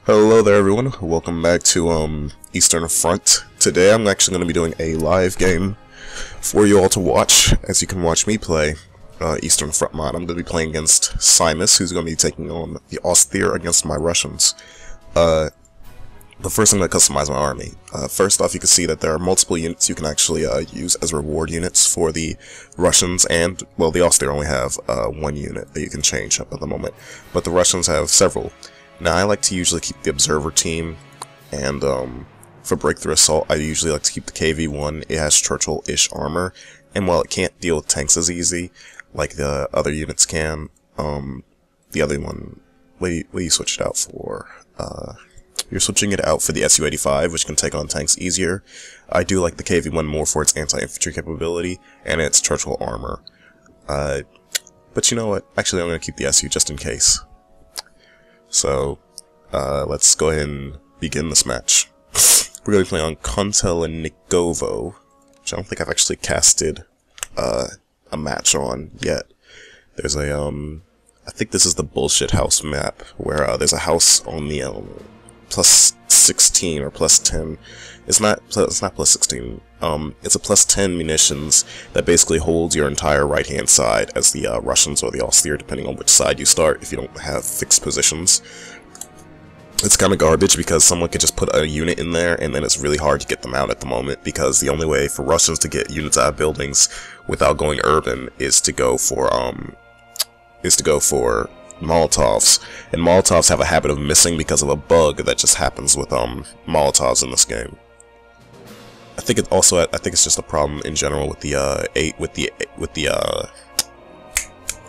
Hello there everyone, welcome back to Eastern Front. Today I'm actually going to be doing a live game for you all to watch, as you can watch me play Eastern Front mod. I'm going to be playing against Simus, who's going to be taking on the Austere against my Russians. But first I'm going to customize my army. First off, you can see that there are multiple units you can actually use as reward units for the Russians, and, well, the Austere only have one unit that you can change up at the moment, but the Russians have several. Now, I like to usually keep the Observer team, and for Breakthrough Assault, I usually like to keep the KV-1. It has Churchill-ish armor, and while it can't deal with tanks as easy, like the other units can, the other one, what do you switch it out for? You're switching it out for the Su-85, which can take on tanks easier. I do like the KV-1 more for its anti-infantry capability, and its Churchill armor. But you know what? Actually, I'm going to keep the Su just in case. So, let's go ahead and begin this match. We're going to be playing on Kontelnikovo, which I don't think I've actually casted a match on yet. There's a, I think this is the bullshit house map, where there's a house on the plus 16 or plus 10. It's not plus 16. It's a plus 10 munitions that basically holds your entire right-hand side as the Russians or the Austere, depending on which side you start, if you don't have fixed positions. It's kind of garbage because someone could just put a unit in there and then it's really hard to get them out at the moment, because the only way for Russians to get units out of buildings without going urban is to go for Molotovs, and Molotovs have a habit of missing because of a bug that just happens with Molotovs in this game. I think it's just a problem in general with the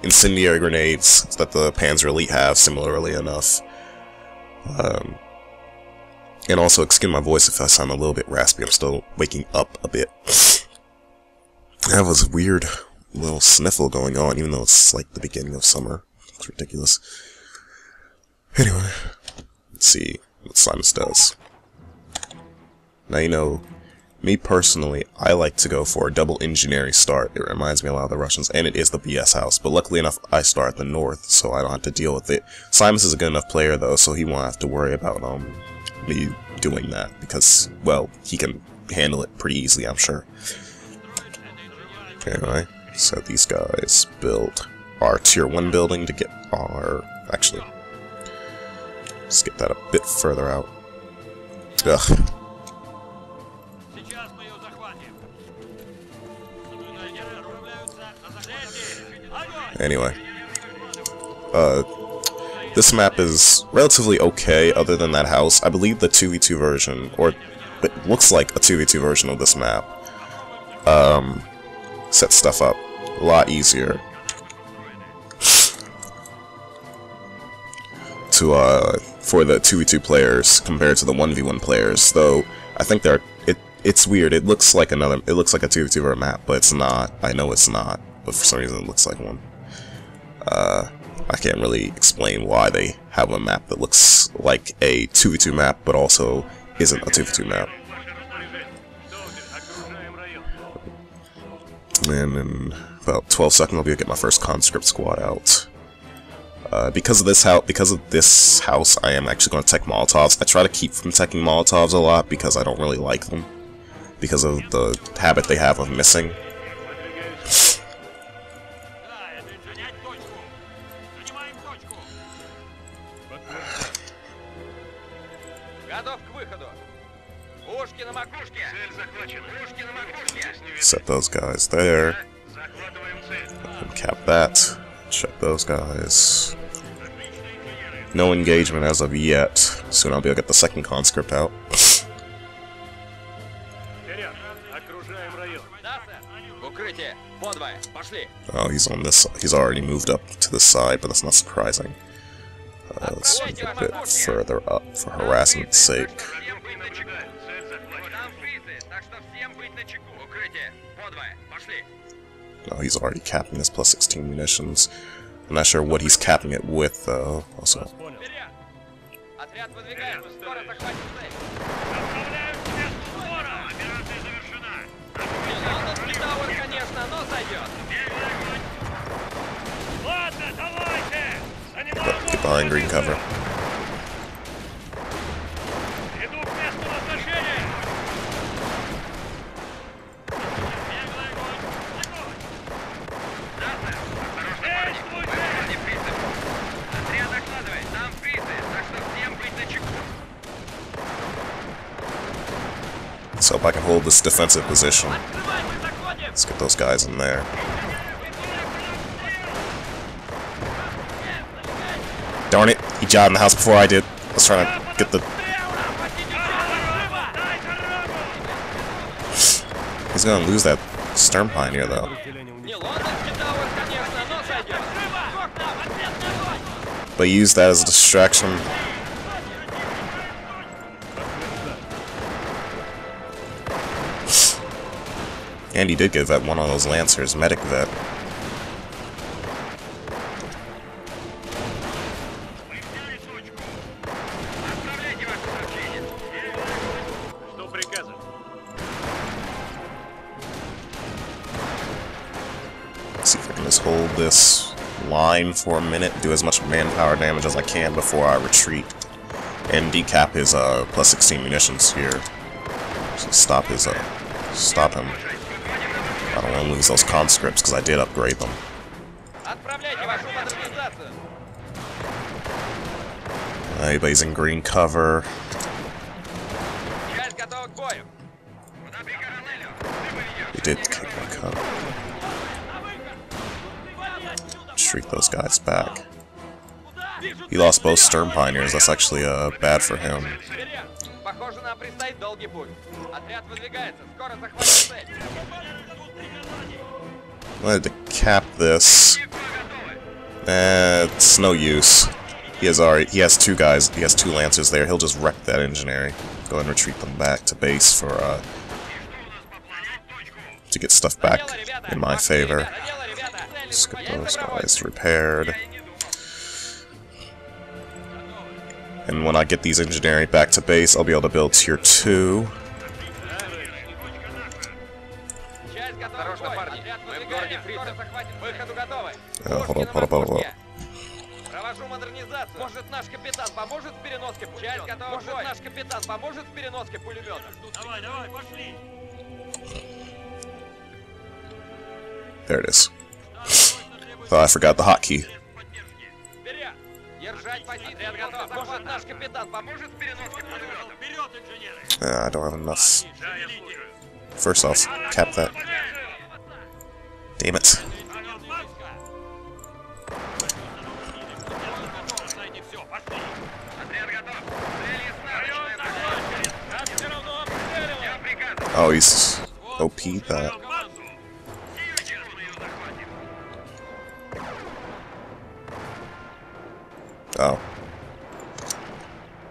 incendiary grenades that the Panzer Elite have, similarly enough. And also, excuse my voice if I sound a little bit raspy. I'm still waking up a bit. I have this weird little sniffle going on, even though it's like the beginning of summer. It's ridiculous. Anyway, let's see what Simus does. Now, you know, me personally, I like to go for a double engineering start. It reminds me a lot of the Russians, and it is the BS house. But luckily enough, I start at the north, so I don't have to deal with it. Simus is a good enough player, though, so he won't have to worry about me doing that, because, well, he can handle it pretty easily, I'm sure. Anyway, so these guys build our tier 1 building to get our... Actually, let's get that a bit further out. Ugh. Anyway, this map is relatively okay other than that house. I believe the 2v2 version, or it looks like a 2v2 version of this map, sets stuff up a lot easier for the 2v2 players compared to the 1v1 players, though I think it's weird. It looks like a 2v2 map, but it's not. I know it's not, but for some reason it looks like one. I can't really explain why they have a map that looks like a 2v2 map, but also isn't a 2v2 map. And in about 12 seconds, I'll be able to get my first conscript squad out. Because of this house, I am actually going to tech Molotovs. I try to keep from teching Molotovs a lot because I don't really like them, because of the habit they have of missing. Set those guys there. Cap that. Check those guys. No engagement as of yet. Soon I'll be able to get the second conscript out. Oh, he's on this. He's already moved up to the side, but that's not surprising. Let's move a bit further up for harassment's sake. Oh, he's already capping his plus 16 munitions. I'm not sure what he's capping it with, though. Also, get behind green cover. Let's hope I can hold this defensive position. Let's get those guys in there. Darn it, he died in the house before I did. I was trying to get the... He's gonna lose that Stern Pioneer though. But use that as a distraction. And he did give that one of those Lancers, Medic Vet. See if I can just hold this line for a minute, do as much manpower damage as I can before I retreat, and decap his plus 16 munitions here. So stop his stop him. I don't want to lose those conscripts because I did upgrade them. Everybody's in green cover. We did kick my cover. Retreat those guys back. He lost both Stern Pioneers. That's actually bad for him. I wanted to cap this. It's no use. He has two guys. He has two Lancers there. He'll just wreck that engineering. Go ahead and retreat them back to base for to get stuff back in my favor. Let's get those guys repaired. And when I get these engineering back to base, I'll be able to build tier 2. Hold up. There it is. Oh, I forgot the hotkey. I don't have enough. First off, cap that. Damn it. Oh, he's OP'd that. Oh.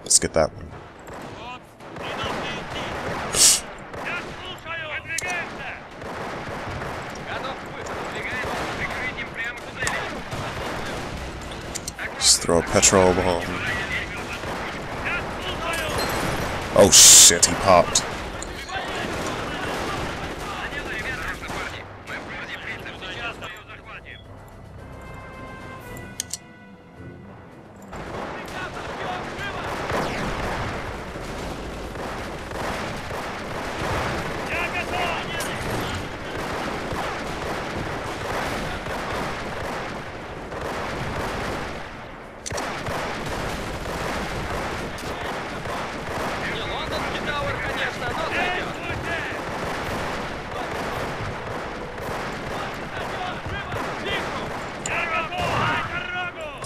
Let's get that one. Just throw a petrol bomb. Oh shit, he popped.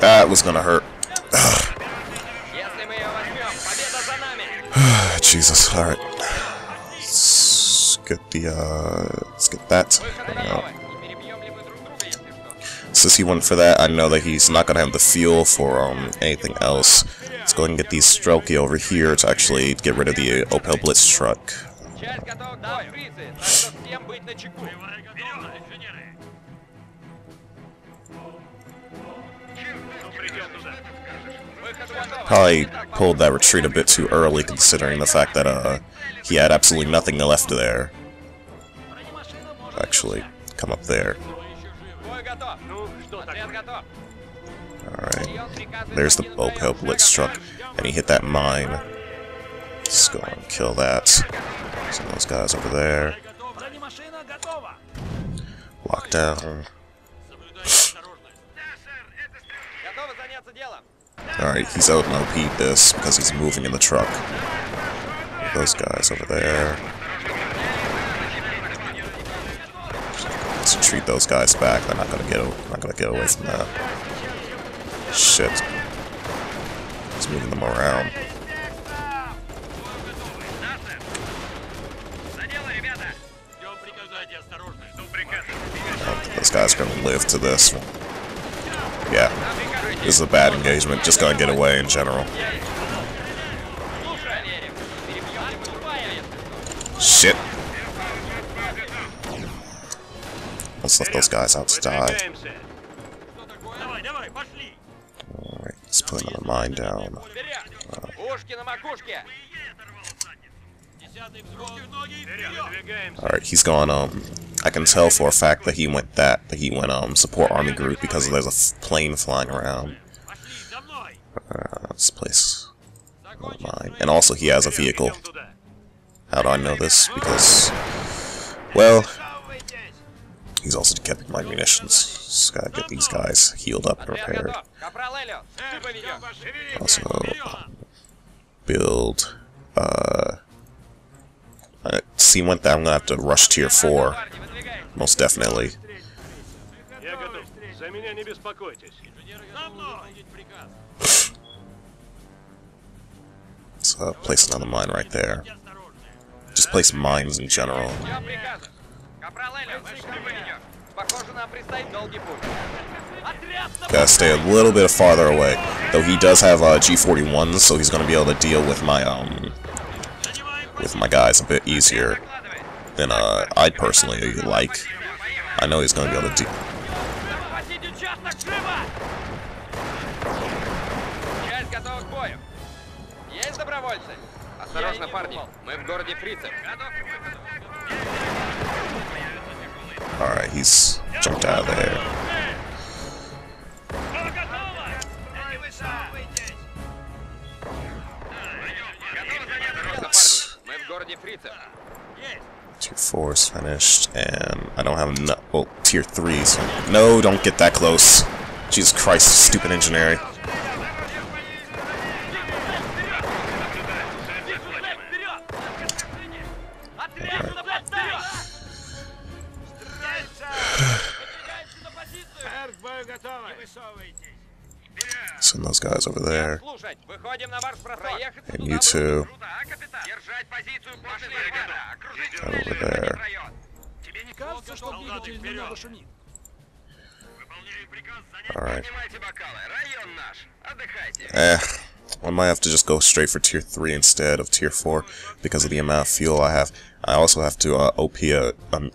That was gonna hurt. Jesus, alright. Let's get the, let's get that. Since he went for that, I know that he's not gonna have the fuel for, anything else. Let's go ahead and get these Strelki over here to actually get rid of the Opel Blitz truck. Probably pulled that retreat a bit too early, considering the fact that he had absolutely nothing left there. Actually, come up there. Alright, there's the Opel Blitz truck, and he hit that mine. Let's go and kill that. Some of those guys over there. Lock down. Alright, he's out and OP'd this because he's moving in the truck. Those guys over there. retreat those guys back. They're not gonna get away from that. Shit. He's moving them around. This guy's gonna live to this one. Yeah. This is a bad engagement. Just gonna get away in general. Shit. Let's let those guys out to die. Alright, let's put another mine down. Alright, he's gone, I can tell for a fact that he went support army group because there's a plane flying around. Let's place another mine. And also he has a vehicle. How do I know this? Because, well, he's also kept my munitions. Just gotta get these guys healed up and repaired. Also, build, see one thing, I'm gonna have to rush tier 4. Most definitely. Let's place another mine right there. Just place mines in general. Gotta stay a little bit farther away. Though he does have G41s, so he's gonna be able to deal with my guys a bit easier than I'd personally like. I know he's gonna be able to do. Alright, he's jumped out of there. Tier 4 is finished, and I don't have enough. Well, tier 3 so no, don't get that close. Jesus Christ, stupid engineering. Send those guys over there. And you two. That over there. Alright. I might have to just go straight for tier 3 instead of tier 4 because of the amount of fuel I have. I also have to OP a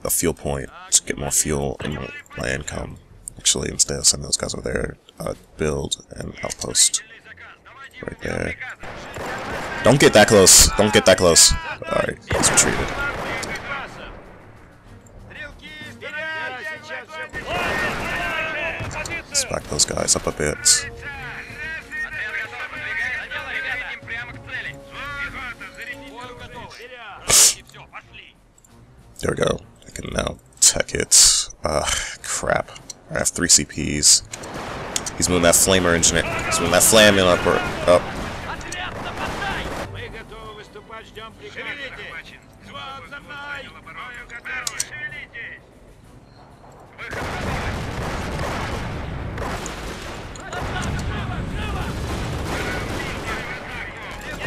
fuel point to get more fuel in my income. Actually, instead of sending those guys over there, build an outpost right there. Don't get that close. Don't get that close. Alright, he's retreated. Let's back those guys up a bit. There we go. I can now tech it. Crap. I have 3 CPs. He's moving that flamer engineer. He's moving that flaming up.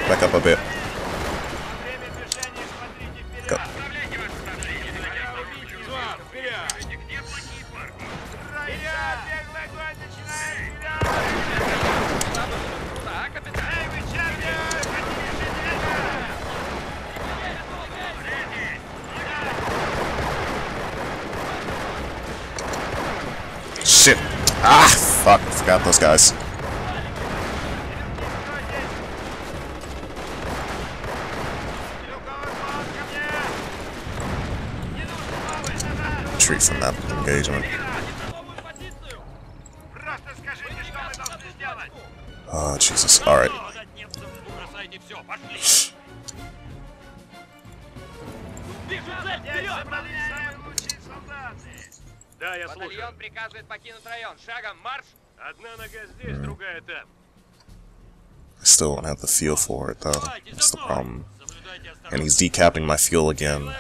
Back up a bit. Go. Shit. Ah, fuck. I forgot those guys. Retreat from that engagement. Oh, Jesus. Alright. I still don't have the fuel for it, though. That's the problem. And he's decapping my fuel again.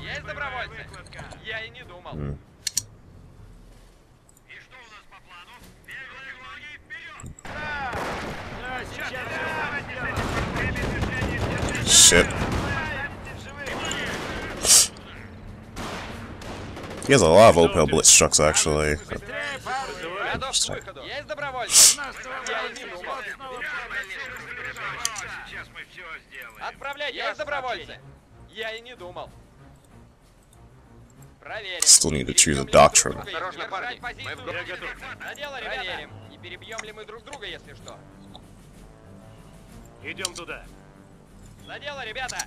Есть добровольцы? Я и не думал. И что у нас по плану? Беглые ноги вперед! Shit. He has a lot of Opal Blitz trucks, actually. Есть добровольцы? Я и не думал. Отправляйте, есть добровольцы? Я и не думал. Проверим. Still need to choose a doctrine. Осторожно, парни. Мы в группе. На дело, ребята. Проверим. Не перебьем ли мы друг друга, если что? Идем туда. За дело, ребята.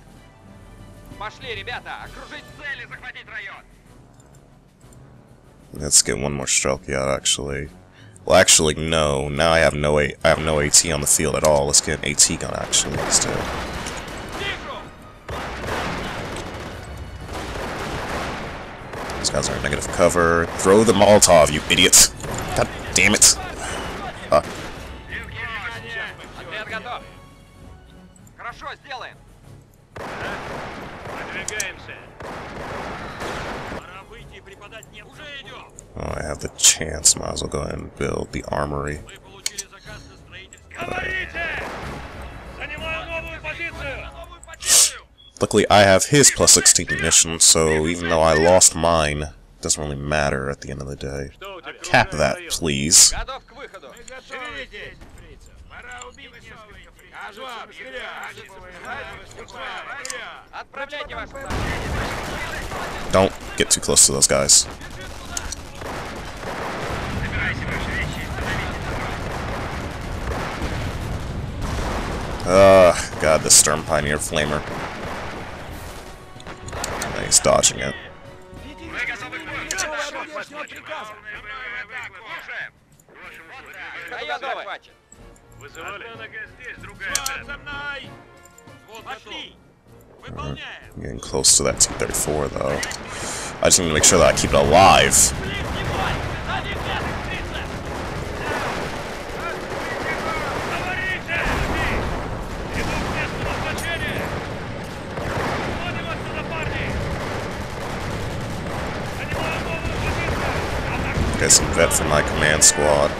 Пошли, ребята. Окружить цель и захватить район. Let's get one more stroke out, actually. Well, actually, no. Now I have no AT on the field at all. Let's get an AT gun, actually, instead. These guys are in negative cover. Throw the Molotov, you idiots! God damn it! Ответ готов. Хорошо, сделаем. Подвигаемся. Пора выйти и преподать мне. Уже идем. Oh, I have the chance. Might as well go ahead and build the armory. Мы получили заказ на строительство. Говорите! Занимаю новую позицию. Luckily, I have his plus 16 munitions, so even though I lost mine, it doesn't really matter at the end of the day. Cap that, please. Готов к выходу. Отправляйте ваши. Don't get too close to those guys. God, the Stern Pioneer Flamer. He's dodging it. I'm getting close to that T-34 though. I just need to make sure that I keep it alive. Get some vet from my command squad.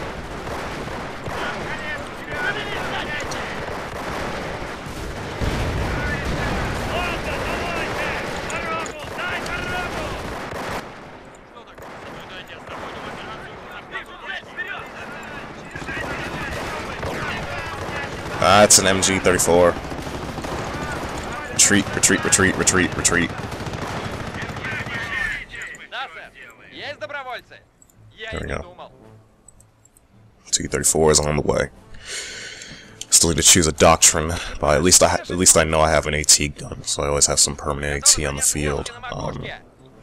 Ah, it's an MG-34. Retreat, retreat, retreat, retreat, retreat. There we go. T-34 is on the way. Still need to choose a doctrine, but at least I know I have an AT gun, so I always have some permanent AT on the field.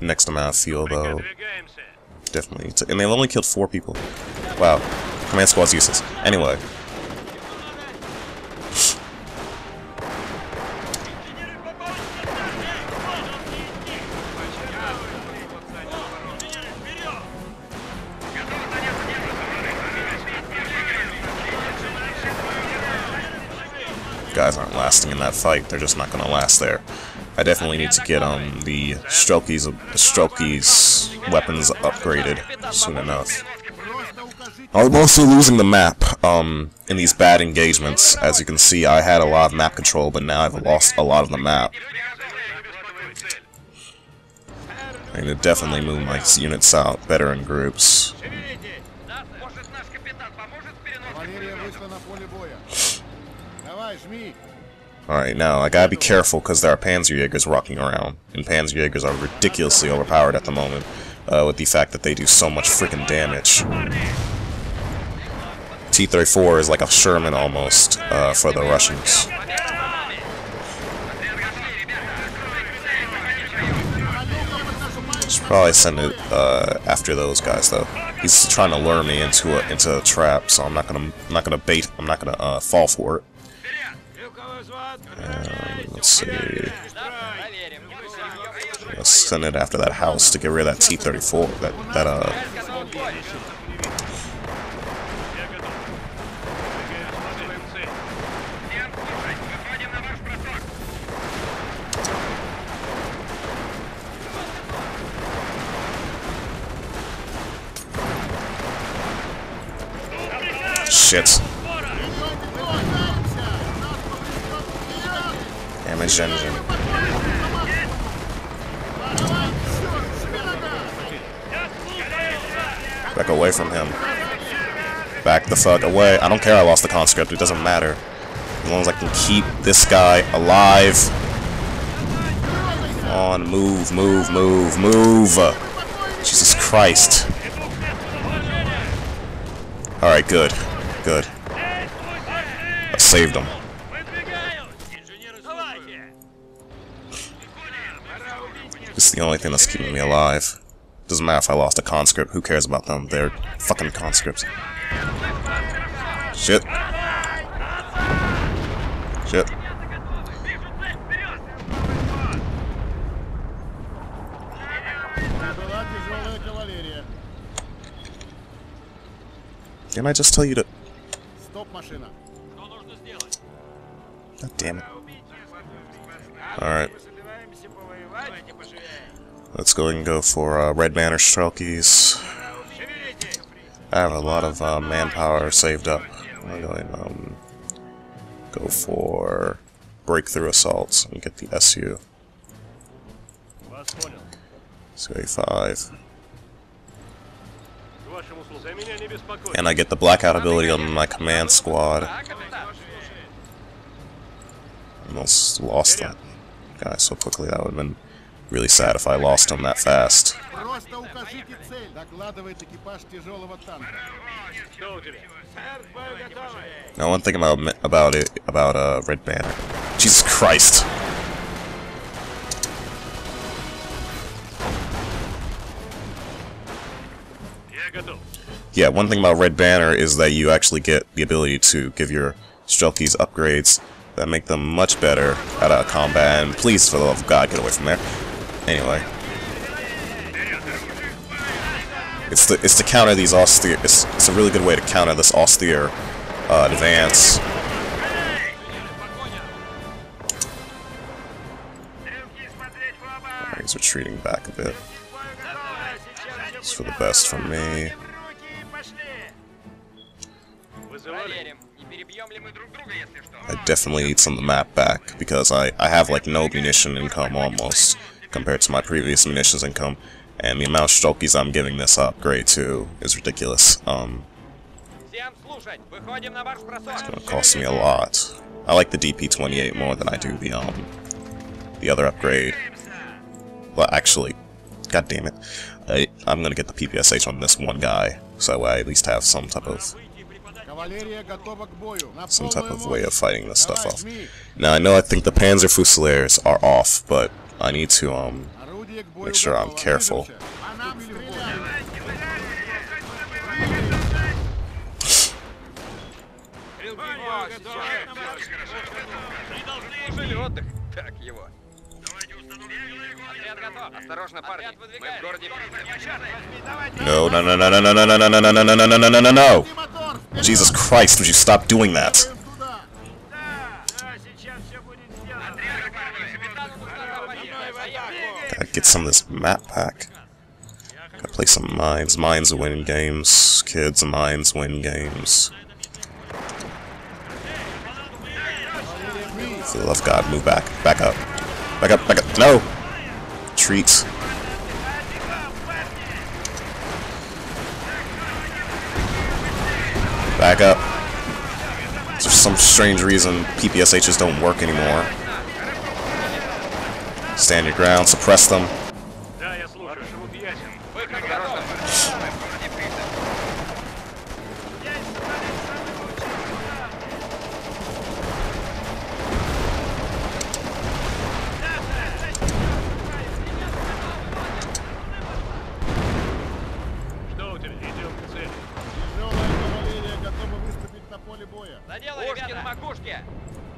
Next amount of field though, definitely need to, and they've only killed 4 people. Wow, command squad's useless. Anyway. Guys aren't lasting in that fight. They're just not gonna last there. I definitely need to get the Strelky's weapons upgraded soon enough. I'm also losing the map in these bad engagements. As you can see, I had a lot of map control, but now I've lost a lot of the map. I need to definitely move my units out better in groups. Alright, now I gotta be careful because there are Panzerjägers walking around, and Panzerjägers are ridiculously overpowered at the moment, with the fact that they do so much freaking damage. T-34 is like a Sherman almost, for the Russians. Should probably send it after those guys though. He's trying to lure me into a trap, so I'm not gonna fall for it. Let's see. send it after that house to get rid of that T-34. Shit. Damage engine. Back away from him. Back the fuck away. I don't care I lost the conscript, it doesn't matter. As long as I can keep this guy alive. Come on, move, move, move, move. Jesus Christ. Alright, good. Good. I saved him. This is the only thing that's keeping me alive. Doesn't matter if I lost a conscript, who cares about them? They're fucking conscripts. Shit. Shit. Didn't I just tell you to... God damn it. Alright. Let's go ahead and go for Red Banner Strelkies. I have a lot of manpower saved up. I'm going to go for Breakthrough Assaults and get the SU. So A5. And I get the blackout ability on my command squad. Almost lost that guy so quickly. That would have been really sad if I lost him that fast. Now one thing about Red Banner. Jesus Christ. Yeah, one thing about Red Banner is that you actually get the ability to give your Strelkies upgrades that make them much better at combat, and please, for the love of God, get away from there. Anyway. It's to counter these austere... It's a really good way to counter this austere advance. He's retreating back a bit. It's for the best for me. I definitely need some of the map back, because I have like no munition income almost, compared to my previous munitions income, and the amount of Strelkies I'm giving this upgrade to is ridiculous. It's gonna cost me a lot. I like the DP-28 more than I do the other upgrade. Well, actually, god damn it, I'm gonna get the PPSH on this one guy, so I at least have some type of way of fighting this stuff off. Now I think the Panzer Fusiliers are off, but I need to make sure I'm careful. No, no, no, no, no, no, no, no, no, no, no, no, no, no, no, no, no! Jesus Christ, would you stop doing that? Gotta get some of this map pack. Gotta play some mines. Mines win games. Kids, mines win games. For the love of God, move back. Back up. Back up, back up. No! Treats. Back up. For some strange reason, PPSHs don't work anymore. Stand your ground, suppress them.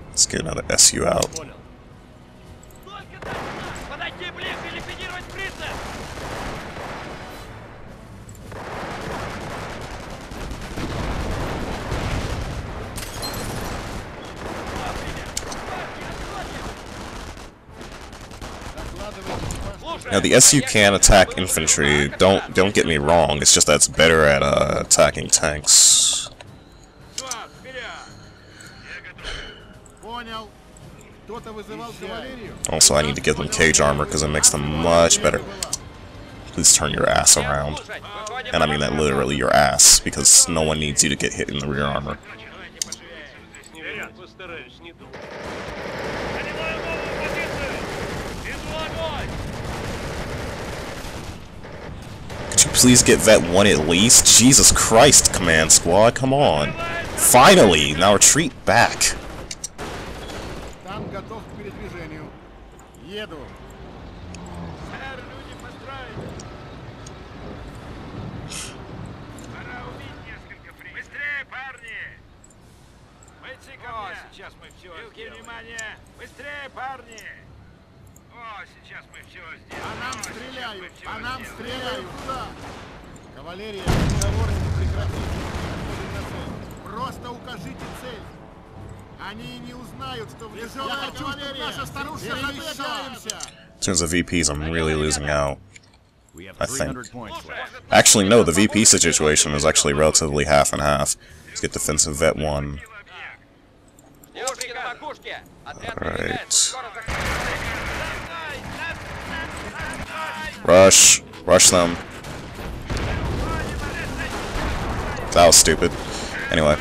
Let's get another SU out. Now the SU can attack infantry. Don't get me wrong. It's just that it's better at attacking tanks. Also, I need to give them cage armor because it makes them much better. Please turn your ass around, and I mean that literally your ass, because no one needs you to get hit in the rear armor. Could you please get Vet 1 at least? Jesus Christ, Command Squad, come on. Finally! Now retreat back. Сейчас мы все внимание! Быстрее, парни! О, сейчас мы все сделаем! По нам стреляют! По нам стреляют! Куда? Кавалерия, разговор не прекратите. Просто укажите цель. Они не узнают, что в лесу. Я хочу, чтобы наша старушка забегала. In terms of VPs, I'm really losing out. I think. Actually, no, the VP situation is actually relatively half and half. Let's get defensive Vet 1. Alright. Rush. Rush them. That was stupid. Anyway.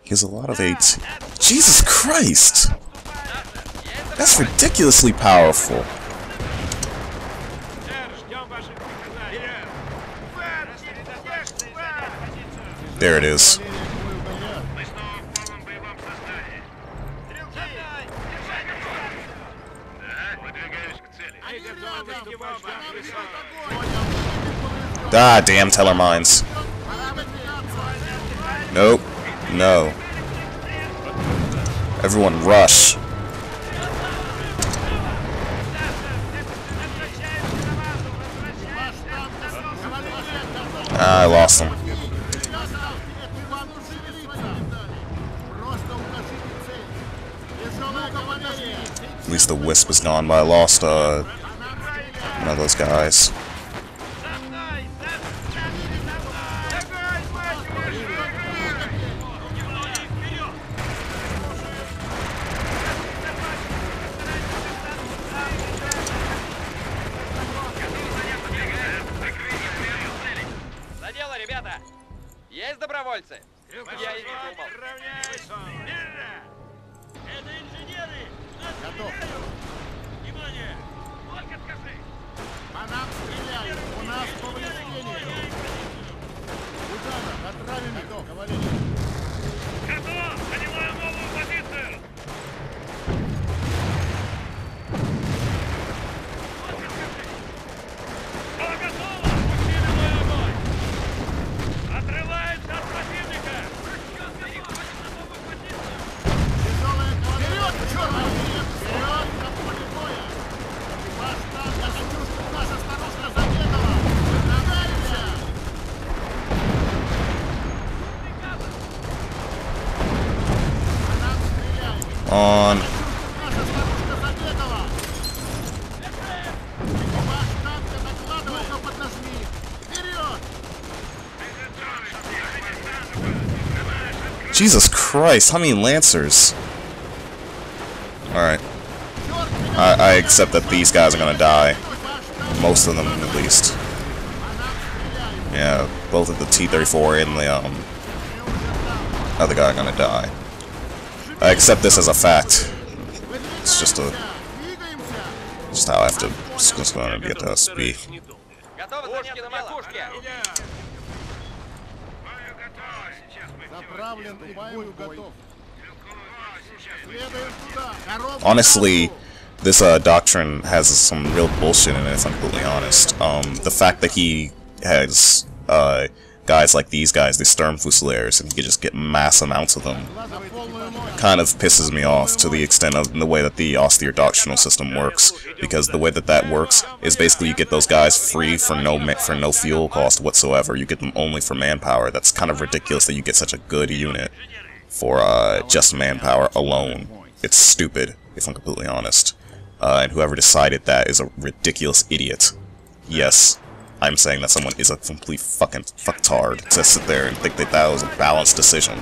He has a lot of 8. Jesus Christ! That's ridiculously powerful. There it is. Ah, damn teller mines. Nope. No. Everyone rush. Ah, I lost him. At least the Wisp is gone, but I lost one of those guys. Есть добровольцы? Я и не думал. Это инженеры! Готов! Внимание! Только скажи! По нам стреляют! У нас повреждения! Удара! Отправим их! Кавалерия! Готов! Занимаю новую позицию! Только скажи! Все готово! Пустили мой огонь! Отрываемся от противника! Вперед, черный! Вперед на поле боя! Ваш танк, я хочу, чтобы наша старушка забегала! Нагаемся! Она стреляет! On. Наша старушка забегала! Ваш танк, я докладываю, но поднажми! Вперед! Jesus Christ, how many Lancers? Alright. I accept that these guys are gonna die. Most of them, at least. Yeah, both of the T-34 and the, other guy are gonna die. I accept this as a fact. It's just how I have to, it's just gonna get to SB. Honestly, this doctrine has some real bullshit in it, if I'm completely honest. The fact that he has guys like these guys, the Sturmfusiliers, and you can just get mass amounts of them. Kind of pisses me off to the extent of the way that the austere doctrinal system works, because the way that that works is basically you get those guys free for no fuel cost whatsoever. You get them only for manpower. That's kind of ridiculous that you get such a good unit for just manpower alone. It's stupid, if I'm completely honest. And whoever decided that is a ridiculous idiot. Yes, I'm saying that someone is a complete fucking fucktard to sit there and think that that was a balanced decision.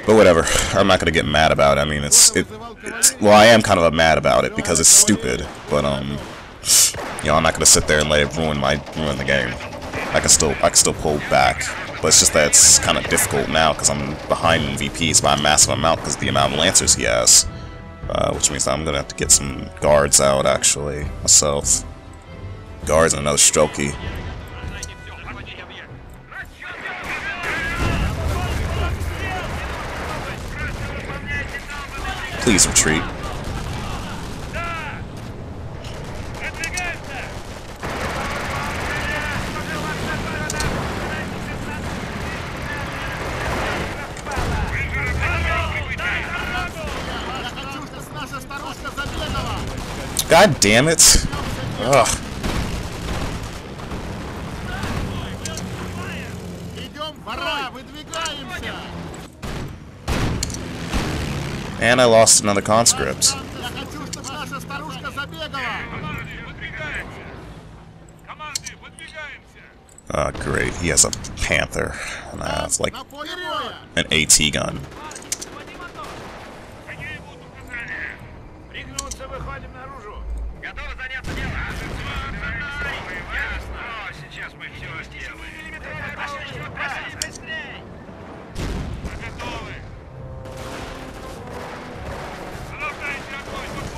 But whatever, I'm not gonna get mad about it. I mean, well, I am kind of mad about it because it's stupid. But you know, I'm not gonna sit there and let it ruin the game. I can still pull back, but it's just that it's kind of difficult now because I'm behind in VPs by a massive amount because of the amount of Lancers he has. Which means that I'm gonna have to get some guards out actually myself. Guards and another strokey. Please retreat. God damn it! Ugh. And I lost another conscript. Great. He has a Panther. And I have, like, an AT gun.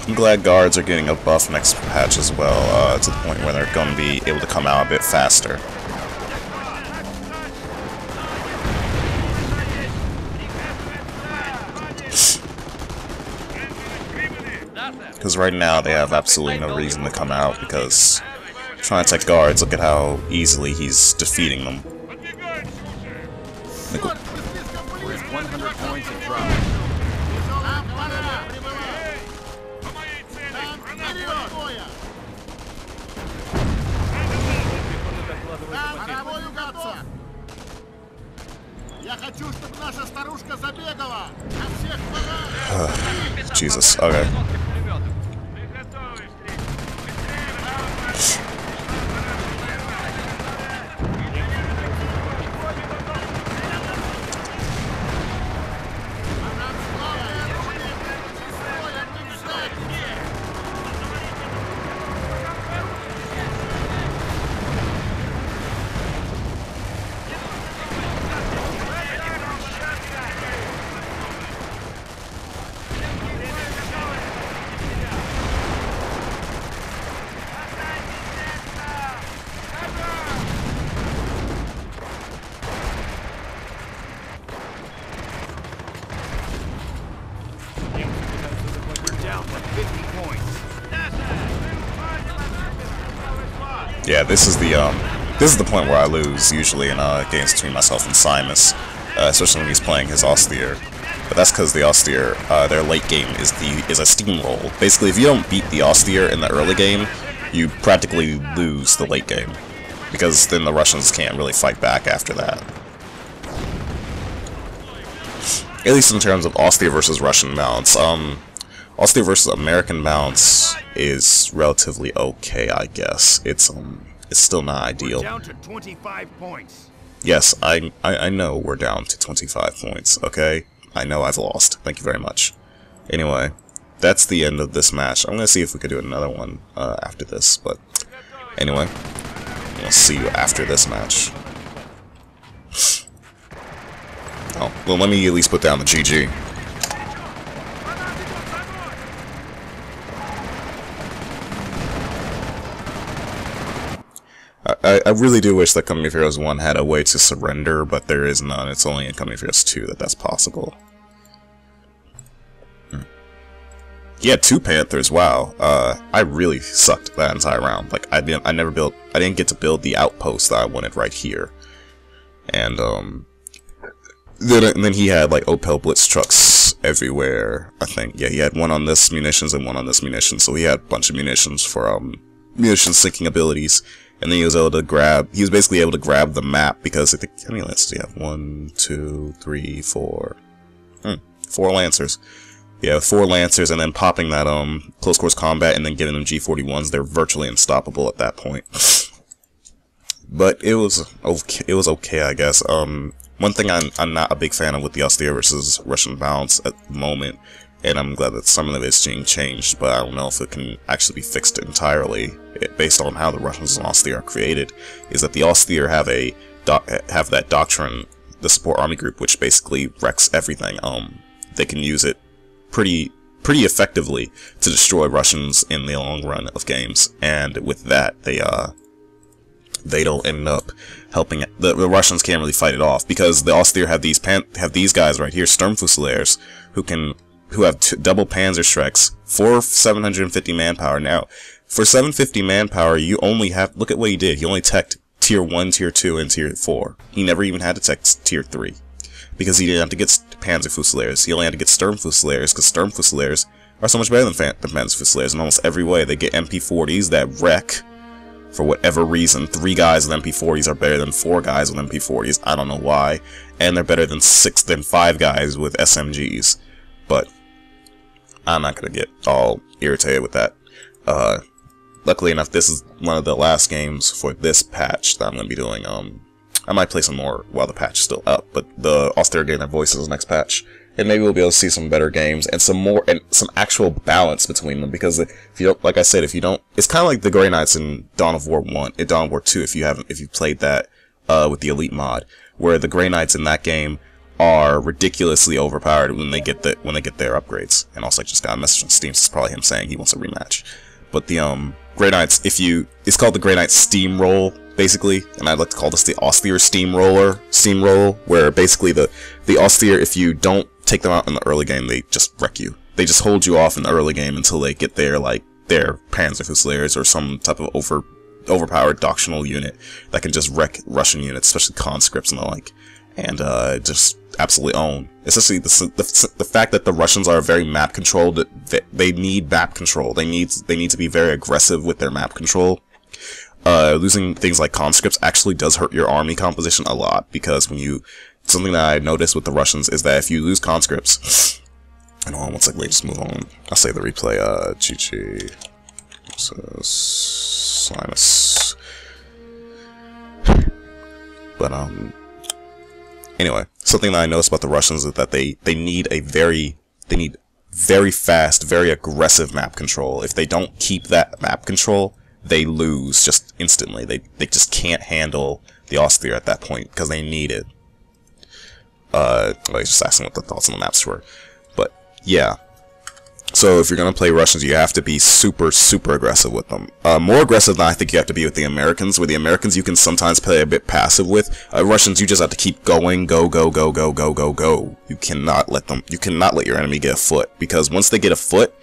I'm glad guards are getting a buff next patch as well, to the point where they're going to be able to come out a bit faster. Because right now they have absolutely no reason to come out, because trying to take guards, look at how easily he's defeating them. With 100 points of drop. Jesus, okay. Yeah, this is the point where I lose usually in games between myself and Simus, especially when he's playing his austere. But that's because the austere, their late game is a steamroll. Basically, if you don't beat the austere in the early game, you practically lose the late game, because then the Russians can't really fight back after that. At least in terms of austere versus Russian balance. Austere versus American balance is relatively okay, I guess. It's still not ideal. We're down to 25 points. Yes, I know we're down to 25 points, okay? I know I've lost. Thank you very much. Anyway, that's the end of this match. I'm gonna see if we could do another one after this, but anyway, we'll see you after this match. Oh, well, let me at least put down the GG. I really do wish that Company of Heroes 1 had a way to surrender, but there is none. It's only in Company of Heroes 2 that that's possible. He had 2 Panthers. Wow. I really sucked that entire round. Like I didn't get to build the outpost that I wanted right here. And then he had like Opel Blitz trucks everywhere. I think. Yeah, he had one on this munitions and one on this munitions. So he had a bunch of munitions for munition sinking abilities. And then he was able to grab. He was basically able to grab the map because I think how many Lancers do you have? 1, 2, 3, 4. 4 Lancers. Yeah, with 4 Lancers, and then popping that close quarters combat, and then giving them G41s, they're virtually unstoppable at that point. But it was okay. It was okay, I guess. One thing I'm not a big fan of with the austere versus Russian balance at the moment, and I'm glad that some of it's being changed, but I don't know if it can actually be fixed entirely based on how the Russians and austere are created. Is that the austere have that doctrine, the support army group, which basically wrecks everything. They can use it pretty effectively to destroy Russians in the long run of games, and with that they don't end up helping the Russians can't really fight it off because the austere have these guys right here, Sturmfusiliers, who have double Panzerschrecks for 750 manpower. Now for 750 manpower you only have, look at what he did, he only teched tier 1, tier 2, and tier 4. He never even had to tech tier 3. Because he didn't have to get Panzerfusiliers. He only had to get Sturmfusiliers, because Sturmfusiliers are so much better than Panzerfusiliers in almost every way. They get MP40s that wreck, for whatever reason. 3 guys with MP40s are better than 4 guys with MP40s. I don't know why. And they're better than 5 guys with SMGs. But I'm not going to get all irritated with that. Luckily enough, this is one of the last games for this patch that I'm going to be doing. I might play some more while the patch is still up, but the austere getting their voices next patch, and maybe we'll be able to see some better games and some actual balance between them. Because if you don't, like I said, if you don't, it's kind of like the Grey Knights in Dawn of War 1, in Dawn of War 2. If you played that with the Elite mod, where the Grey Knights in that game are ridiculously overpowered when they get their upgrades. And also, I just got a message on Steam, so it's probably him saying he wants a rematch. But the Grey Knights, it's called the Grey Knights Steamroll, basically, and I'd like to call this the austere steamroll, where basically the austere, if you don't take them out in the early game, they just wreck you. They just hold you off in the early game until they get their Panzerfusiliers or some type of overpowered doctrinal unit that can just wreck Russian units, especially conscripts and the like, and just absolutely own. Especially the fact that the Russians are very map controlled. They need map control. They need to be very aggressive with their map control. Losing things like conscripts actually does hurt your army composition a lot, because something that I noticed with the Russians is that if you lose conscripts, and hold on one second, just move on. I'll say the replay, GG, Simus. But, anyway, something that I noticed about the Russians is that they need very fast, very aggressive map control. If they don't keep that map control, they lose just instantly. They just can't handle the austere at that point because they need it. I was just asking what the thoughts on the maps were, but yeah. So if you're gonna play Russians, you have to be super aggressive with them. More aggressive than I think you have to be with the Americans. With the Americans, you can sometimes play a bit passive with. Russians, you just have to keep going, go. You cannot let your enemy get a foot, because once they get a foot,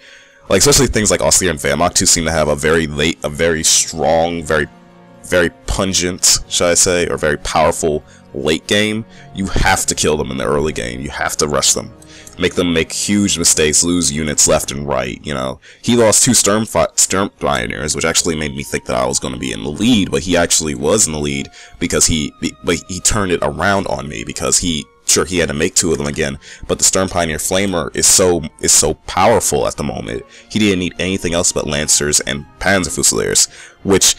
like especially things like austere and Wehrmacht 2 seem to have a very strong, very pungent, should I say, or very powerful late game. You have to kill them in the early game. You have to rush them. Make them make huge mistakes, lose units left and right, you know. He lost 2 Sturm Pioneers, which actually made me think that I was going to be in the lead, but he actually was in the lead because he turned it around on me, because he had to make 2 of them again, but the Sturm Pioneer Flamer is so powerful at the moment. He didn't need anything else but Lancers and Panzerfusiliers, which,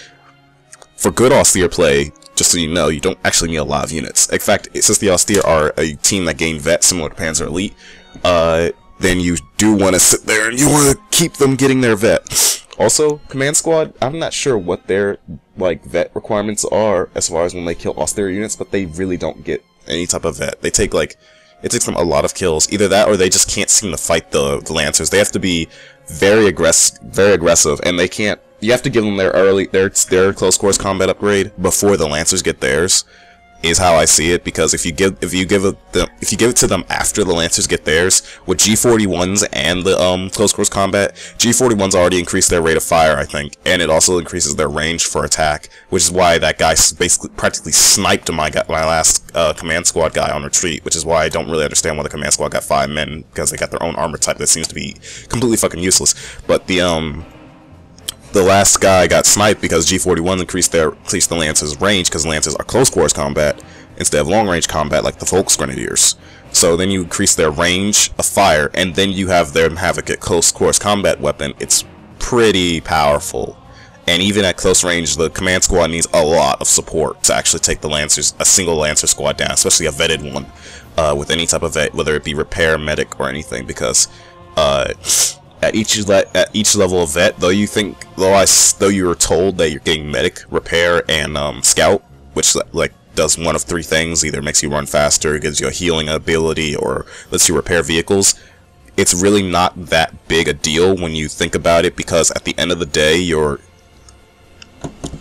for good austere play, just so you know, you don't actually need a lot of units. In fact, since the austere are a team that gain vet similar to Panzer Elite, then you do want to sit there and you want to keep them getting their vet. Also, Command Squad, I'm not sure what their vet requirements are as far as when they kill austere units, but they really don't get any type of vet. It takes them a lot of kills. Either that, or they just can't seem to fight the Lancers. They have to be very aggressive, and they can't. You have to give them their close quarters combat upgrade before the Lancers get theirs. is how I see it, because if you give it to them after the Lancers get theirs, with G41s and the close quarters combat, G41s already increased their rate of fire, I think, and it also increases their range for attack, which is why that guy basically practically sniped my last command squad guy on retreat, which is why I don't really understand why the command squad got 5 men, because they got their own armor type that seems to be completely fucking useless. But the last guy got sniped because G41 increased the Lancers' range, because Lancers are close quarters combat instead of long range combat like the Volksgrenadiers. So then you increase their range of fire, and then you have them have a close quarters combat weapon. It's pretty powerful. And even at close range, the command squad needs a lot of support to actually take the Lancers, a single Lancer squad down, especially a vetted one, with any type of vet, whether it be repair, medic, or anything, because at each level of vet, though you were told that you're getting medic, repair, and scout, which like does one of 3 things: either makes you run faster, gives you a healing ability, or lets you repair vehicles. It's really not that big a deal when you think about it, because at the end of the day,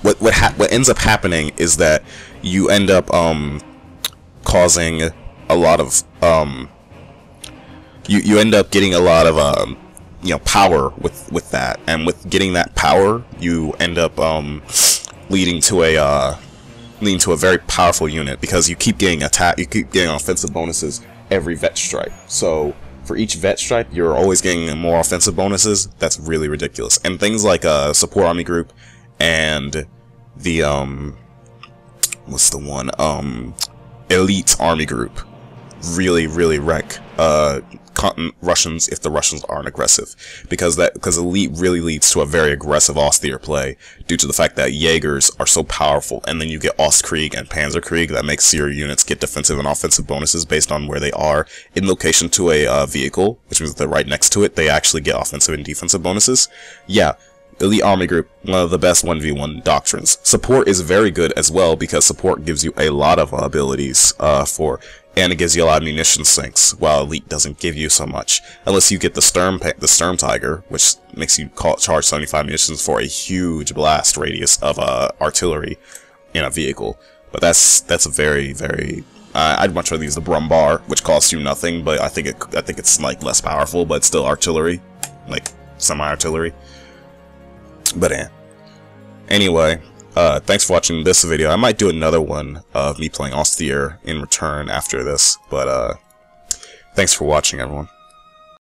what ends up happening is that you end up causing a lot of you end up getting a lot of power with that, and with getting that power, you end up leading to a very powerful unit, because you keep getting offensive bonuses every vet stripe. So for each vet stripe, you're always getting more offensive bonuses. That's really ridiculous. And things like support army group and the what's the one elite army group really wreck Russians if the Russians aren't aggressive, because elite really leads to a very aggressive austere play, due to the fact that Jaegers are so powerful, and then you get Ostkrieg and Panzerkrieg that makes your units get defensive and offensive bonuses based on where they are in location to a vehicle, which means that they're right next to it. They actually get offensive and defensive bonuses. Yeah, elite army group, one of the best 1v1 doctrines. Support is very good as well, because support gives you a lot of abilities and it gives you a lot of munition sinks, while elite doesn't give you so much, unless you get the Sturm Tiger, which makes you charge 75 munitions for a huge blast radius of artillery in a vehicle. But that's a very I'd much rather use the Brumbar, which costs you nothing, but I think it's like less powerful, but it's still artillery, like semi-artillery. But anyway, thanks for watching this video. I might do another one of me playing austere in return after this, but thanks for watching, everyone.